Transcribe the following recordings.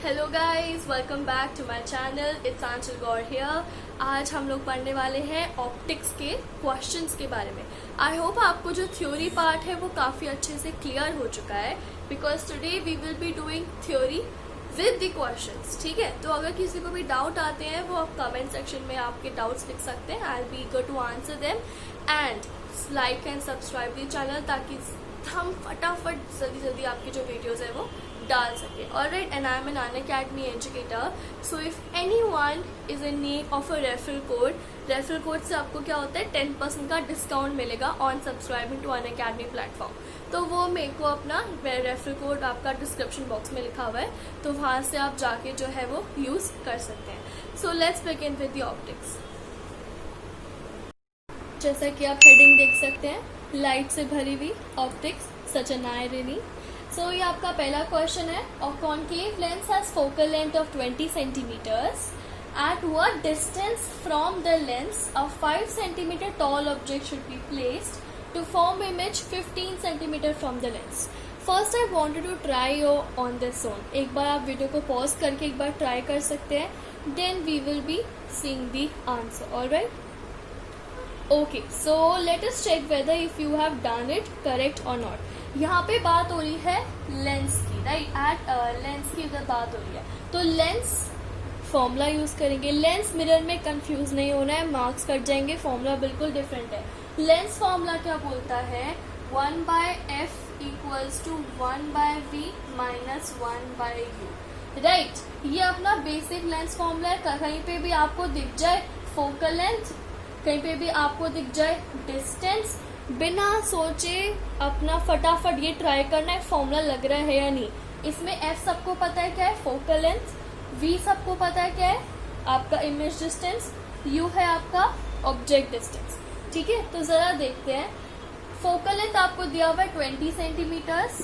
Hello guys, welcome back to my channel. It's Aanchal Gaur here. आज हम लोग पढ़ने वाले हैं ऑप्टिक्स के क्वेश्चंस के बारे में। आई होप आपको जो थ्योरी पार्ट है वो काफ़ी अच्छे से क्लियर हो चुका है, because today we will be doing theory with the questions. ठीक है, तो अगर किसी को भी डाउट आते हैं वो आप कमेंट सेक्शन में आपके डाउट्स लिख सकते हैं। I will be eager to answer them and like and subscribe the channel ताकि हम फटाफट जल्दी आपकी जो वीडियोज है वो डाल सके। Alright, and I am an Unacademy educator. So if anyone is in need of a referral code से आपको क्या होता है 10% का डिस्काउंट मिलेगा on subscribing to Unacademy platform. तो वो मेरे को अपना रेफरल कोड आपका डिस्क्रिप्शन बॉक्स में लिखा हुआ है, तो वहाँ से आप जाके जो है वो यूज कर सकते हैं। So let's begin with the optics. जैसा कि आप हेडिंग देख सकते हैं, लाइट से भरी हुई optics such an irony. So ये आपका पहला क्वेश्चन है। A concave lens has focal length of 20 centimeters. At what distance from the lens a 5 centimeter tall object should be placed to form image 15 centimeter from the lens. First I wanted to try on this one. एक बार आप video को pause करके एक बार try कर सकते हैं, then we will be seeing the answer. Alright, okay, so let us check whether if you have done it correct और नॉट। यहाँ पे बात हो रही है लेंस की, राइट? एट लेंस की इधर बात हो रही है, तो लेंस फॉर्मूला यूज करेंगे। लेंस मिरर में कंफ्यूज नहीं होना है, मार्क्स कट जाएंगे, फॉर्मूला बिल्कुल डिफरेंट है। लेंस फॉर्मूला क्या बोलता है? 1/f equals to 1/v minus 1/u, right? ये अपना बेसिक लेंस फॉर्मूला है। कहीं पे भी आपको दिख जाए फोकल लेंथ, कहीं पे भी आपको दिख जाए डिस्टेंस, बिना सोचे अपना फटाफट ये ट्राई करना है फॉर्मूला लग रहा है या नहीं। इसमें f सबको पता है क्या है, फोकल लेंथ। v सबको पता है क्या है, आपका इमेज डिस्टेंस। u है आपका ऑब्जेक्ट डिस्टेंस। ठीक है, तो जरा देखते हैं। फोकल लेंथ आपको दिया हुआ है 20 सेंटीमीटर्स,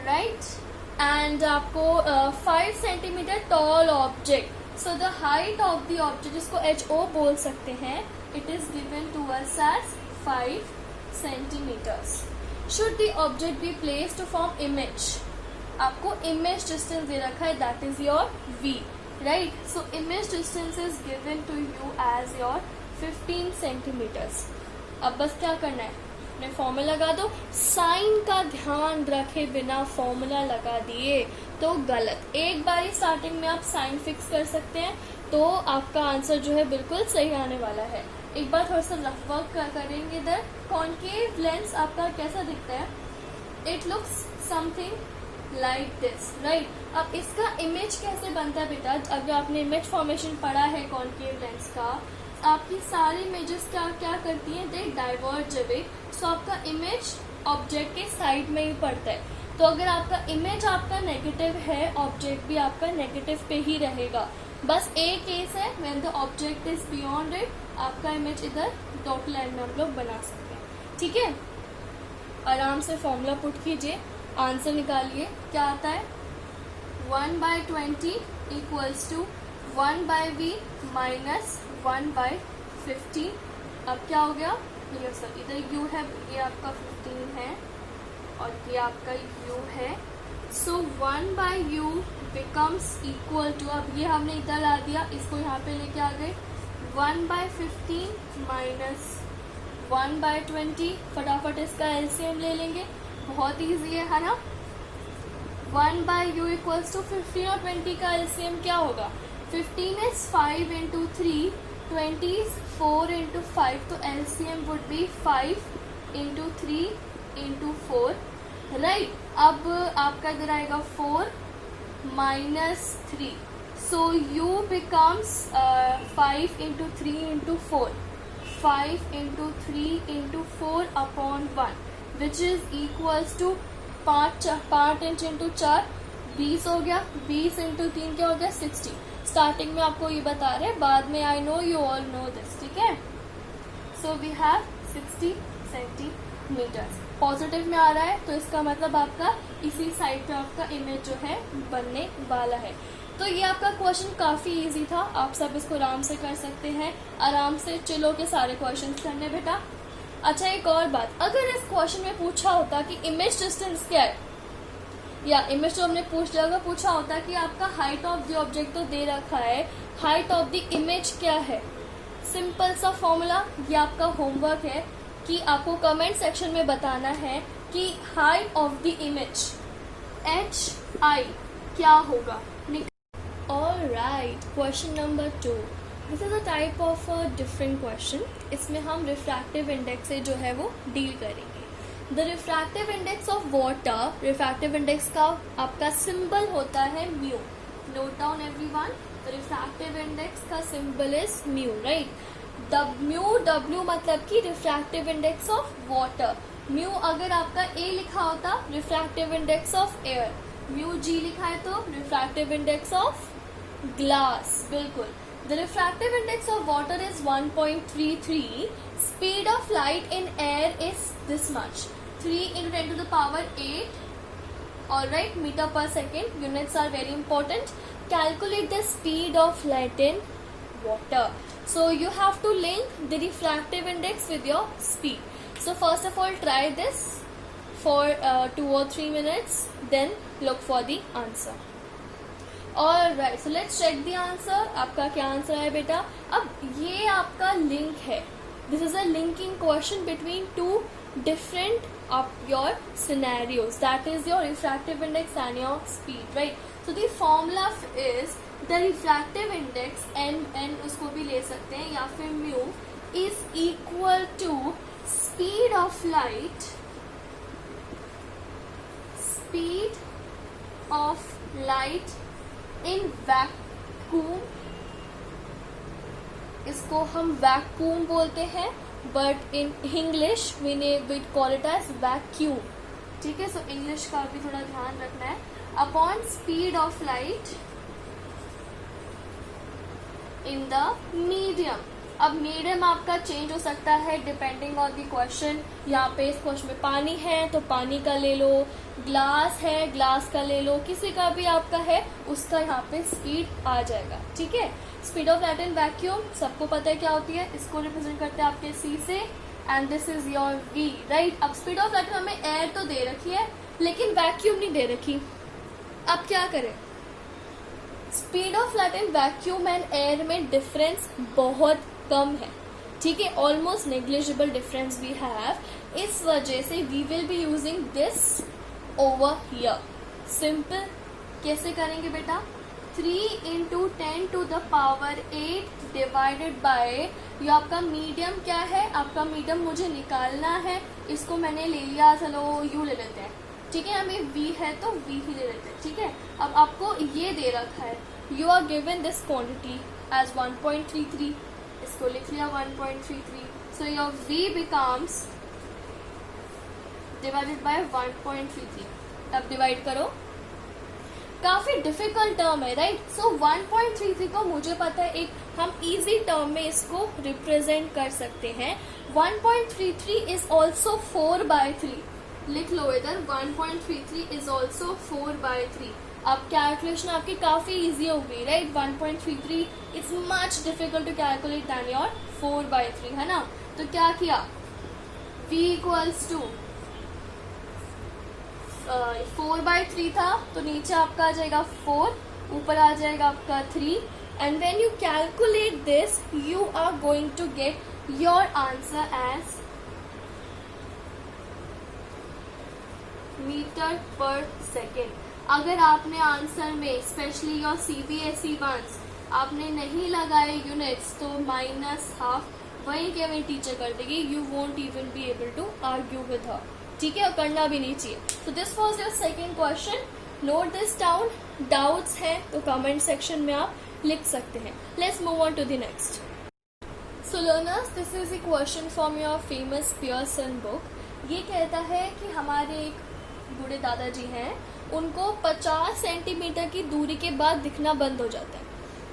राइट? एंड आपको 5 centimeter tall object. So the height of the object, जिसको HO बोल सकते हैं, it is given to us as 5 centimeters. Should the object be placed to form image? आपको image distance दे रखा है, that is your V, right? So image distance is given to you as your 15 centimeters. अब बस क्या करना है, अपने formula लगा दो। साइन का ध्यान रखे बिना फॉर्मूला लगा दिए तो गलत। एक बार ही स्टार्टिंग में आप साइन फिक्स कर सकते हैं, तो आपका आंसर जो है बिल्कुल सही आने वाला है। एक बार थोड़ा सा रफ वर्क करेंगे इधर। कॉन्केव लेंस आपका कैसा दिखता है? It looks something like this, right? अब इसका इमेज कैसे बनता है बेटा? अगर आपने इमेज फॉर्मेशन पढ़ा है कॉन्केव लेंस का, आपकी सारी इमेजेस क्या करती हैं? दे डाइवर्ज अवे। सो आपका इमेज ऑब्जेक्ट के साइड में ही पड़ता है। तो अगर आपका इमेज आपका नेगेटिव है, ऑब्जेक्ट भी आपका नेगेटिव पे ही रहेगा। बस एक केस है, when the object is beyond it, आपका इमेज इधर डॉट लाइन में हम लोग बना सकते हैं। ठीक है, आराम से फॉर्मूला पुट कीजिए, आंसर निकालिए। क्या आता है? 1/20 इक्वल्स टू 1/v माइनस 1/15। अब क्या हो गया? ये सर इधर u है, ये आपका 15 है और ये आपका u है। सो 1/u बिकम्स इक्वल टू, अब ये हमने इधर ला दिया, इसको यहाँ पे लेके आ गए, 1/15 माइनस 1/20। फटाफट इसका एलसीएम ले लेंगे, बहुत ईजी है ना? 1/u इक्वल्स टू 15 और 20 का एलसीएम क्या होगा? 15 इज 5 into 3, 20 is 4 into 5, तो LCM would be 5 into 3 into 4, right? अब आपका इधर आएगा 4 minus 3, so U becomes 5 into 3 into 4, 5 into 3 into 4 upon 1, which is equals to 5 inch into 4 20 हो गया, 20 इंटू 3 क्या हो गया? 60। स्टार्टिंग में आपको ये बता रहे हैं, बाद में I know you all know this. ठीक है, so we have 60 centimeters. Positive में आ रहा है तो इसका मतलब आपका इसी साइड पे आपका इमेज जो है बनने वाला है। तो ये आपका क्वेश्चन काफी इजी था, आप सब इसको आराम से कर सकते हैं। आराम से चिलो के सारे क्वेश्चन करने बेटा। अच्छा, एक और बात, अगर इस क्वेश्चन में पूछा होता कि इमेज डिस्टेंस क्या है, या इमेज तो हमने पूछा होता कि आपका हाइट ऑफ द ऑब्जेक्ट तो दे रखा है, हाइट ऑफ द इमेज क्या है? सिंपल सा फॉर्मूला, ये आपका होमवर्क है कि आपको कमेंट सेक्शन में बताना है कि height of the image HI क्या होगा। Alright, question number 2। This is a type of a different question. इसमें हम रिफ्रैक्टिव इंडेक्स से जो है वो डील करेंगे। The refractive index of water, refractive index का आपका सिंबल होता है mu. Note down everyone, the refractive index का symbol is mu, right? W मतलब कि refractive index of water. Mu अगर आपका A लिखा होता, refractive index of air. Mu G लिखा है तो रिफ्रैक्टिव इंडेक्स ऑफ ग्लास, बिल्कुल। The refractive index of water is 1.33. Speed of light in air is this much, 3 into 10 to the power 8. Alright, meter per second. Units are very important. Calculate the speed of light in water. So you have to link the refractive index with your speed. So first of all, try this for 2 or 3 minutes. Then look for the answer. Alright, so let's check the answer. आपका क्या answer है बेटा? अब ये आपका link है. This is a linking question between two different of your scenarios, that is your refractive index and your speed, right? So the formula is the refractive index n उसको भी ले सकते हैं या फिर mu is equal to speed of light in vacuum. इसको हम vacuum बोलते हैं, but in English we call it as vacuum, ठीक है? सो इंग्लिश का भी थोड़ा ध्यान रखना है। Upon speed of light in the medium. अब मीडियम आपका चेंज हो सकता है डिपेंडिंग ऑन द क्वेश्चन। यहाँ पे इस क्वेश्चन में पानी है तो पानी का ले लो, ग्लास है ग्लास का ले लो, किसी का भी आपका है उसका यहाँ पे स्पीड आ जाएगा, ठीक है? Speed of light in vacuum सबको पता है क्या होती है, इसको रिप्रेजेंट करते हैं आपके C से, and this is your V, right? अब स्पीड ऑफ लाइट में हमें एयर तो दे रखी है लेकिन वैक्यूम नहीं दे रखी। अब क्या करें? Speed of light in vacuum and air में डिफरेंस बहुत कम है, ठीक है? Almost negligible difference we have. इस वजह से we will be using this over here. Simple कैसे करेंगे बेटा? 3 into 10 to the power 8 divided by, ये आपका मीडियम क्या है? आपका मीडियम मुझे निकालना है, इसको मैंने ले लिया, चलो U ले लेते हैं, ठीक है? हमें V है तो V ही ले लेते हैं, ठीक है? अब आपको ये दे रखा है, you are given this quantity as 1.33, इसको लिख लिया 1.33, so your V becomes divided by 1.33। अब डिवाइड करो, काफी डिफिकल्ट टर्म है, राइट? सो 1.33 को मुझे पता है, एक हम इजी टर्म में इसको रिप्रेजेंट कर सकते हैं। 1.33 इज ऑल्सो 4/3, लिख लो इधर, 1.33 इज ऑल्सो 4/3। अब कैलकुलेशन आपकी काफी इजी होगी, right? 1.33 is much difficult to calculate then your 4/3, है ना? तो क्या किया? V इक्वल्स टू 4/3 था तो नीचे आपका आ जाएगा 4, ऊपर आ जाएगा आपका 3, and when you calculate this you are going to get your answer as metre पर सेकेंड। अगर आपने आंसर में स्पेशली योर CBSE वंस आपने नहीं लगाए यूनिट्स तो -½ वही के वही टीचर कर देगी, you won't even be able to argue with her, ठीक है? और करना भी नहीं चाहिए। तो this was your second question, note this down. Doubts हैं तो कमेंट सेक्शन में आप लिख सकते हैं। Let's move on to the next. So learners, this is a question from your famous Pearson book. ये कहता है कि हमारे एक बूढ़े दादाजी हैं, उनको 50 सेंटीमीटर की दूरी के बाद दिखना बंद हो जाता है,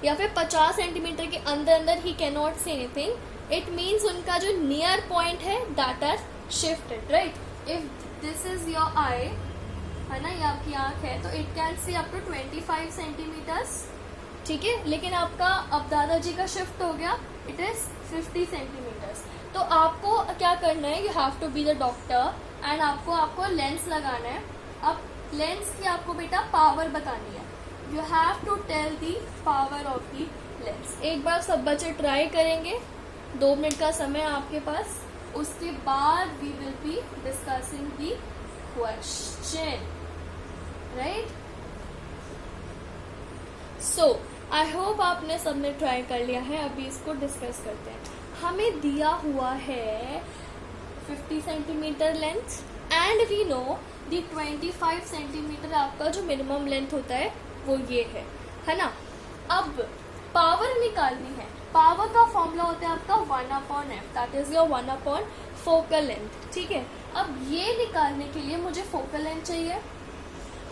या फिर 50 सेंटीमीटर के अंदर ही can not see anything. It means उनका जो नियर पॉइंट है that are shifted, right? If this is your eye, है ना, ये आपकी आंख है, तो it can see up to 25 centimetres, ठीक है? लेकिन आपका अब दादाजी का शिफ्ट हो गया, इट इज 50 सेंटीमीटर्स। तो आपको क्या करना है, you have to be the doctor and आपको लेंस लगाना है। अब लेंस की आपको बेटा पावर बतानी है. You have to tell the power of the lens. एक बार सब बच्चे ट्राई करेंगे. 2 मिनट का समय आपके पास. उसके बाद we will be discussing the question. Right. So I hope आपने सबने ट्राई कर लिया है. अभी इसको डिस्कस करते हैं. हमें दिया हुआ है 50 centimetre length and we know the 25 centimetre आपका जो मिनिमम लेंथ होता है वो ये है ना. अब पावर निकालनी है. पावर का फॉर्मूला होता है आपका 1/f, that is your 1/, focal length. ठीक है. अब ये निकालने के लिए मुझे फोकल लेंथ चाहिए.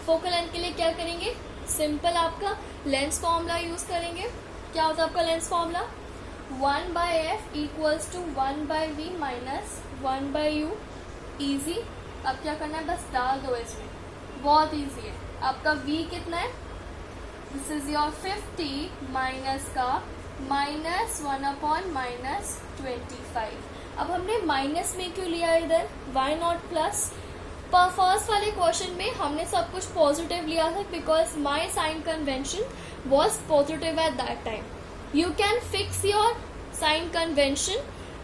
फोकल लेंथ के लिए क्या करेंगे? सिंपल आपका लेंस फॉर्मूला यूज करेंगे. क्या होता है आपका lens formula? 1/f equals to 1/v minus 1/u. Easy. अब क्या करना है? बस डाल दो इसमें. बहुत इजी है. आपका v कितना है? दिस इज योर 50 माइनस का माइनस 1/-25. अब हमने माइनस में क्यों लिया इधर? Why not plus? फर्स्ट वाले क्वेश्चन में हमने सब कुछ पॉजिटिव लिया था because my sign convention was positive at that time. You can fix your sign convention.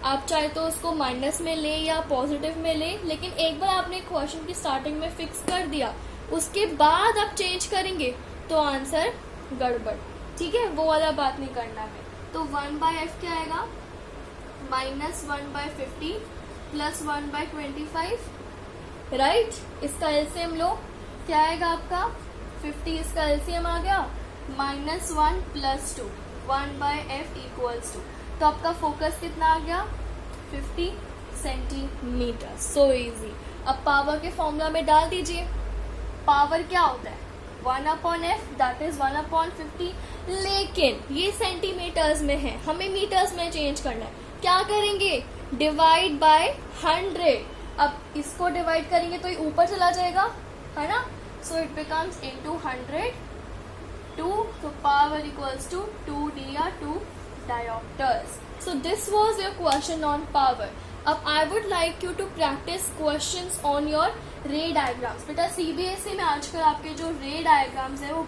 आप चाहे तो उसको माइनस में ले या पॉजिटिव में ले, लेकिन एक बार आपने क्वेश्चन की स्टार्टिंग में फिक्स कर दिया उसके बाद आप चेंज करेंगे तो आंसर गड़बड़. ठीक है. वो वाला बात नहीं करना है. तो 1/f क्या आएगा? Minus 1/50 plus 1/25. राइट. इसका एलसीएम लो. क्या आएगा आपका? 50. इसका एलसीएम आ गया -1 + 2. 1/f equals to. तो आपका फोकस कितना आ गया? 50 सेंटीमीटर. So easy. अब पावर के फॉर्मूला में डाल दीजिए. पावर क्या होता है? 1/f, that is 1/50. लेकिन ये सेंटीमीटर्स में है, हमें मीटर्स में चेंज करना है. क्या करेंगे? Divide by 100. अब इसको डिवाइड करेंगे तो ये ऊपर चला जाएगा, है ना. So it becomes into 100 2. तो पावर इक्वल्स टू 2d या 2 diopters. So this was your question on power. अब I would like you to practice questions on your ray diagrams. बेटा CBSE में आजकल आपके जो ray diagrams है वो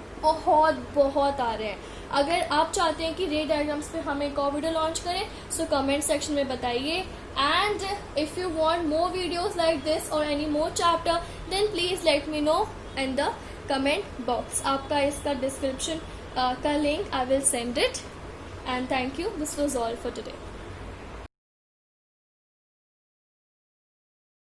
बहुत आ रहे हैं. अगर आप चाहते हैं कि ray diagrams पे हम एक और वीडियो लॉन्च करें so comment section में बताइए. And if you want more videos like this or any more chapter then please let me know in the comment box. आपका इसका description का link I will send it. And thank you. This was all for today.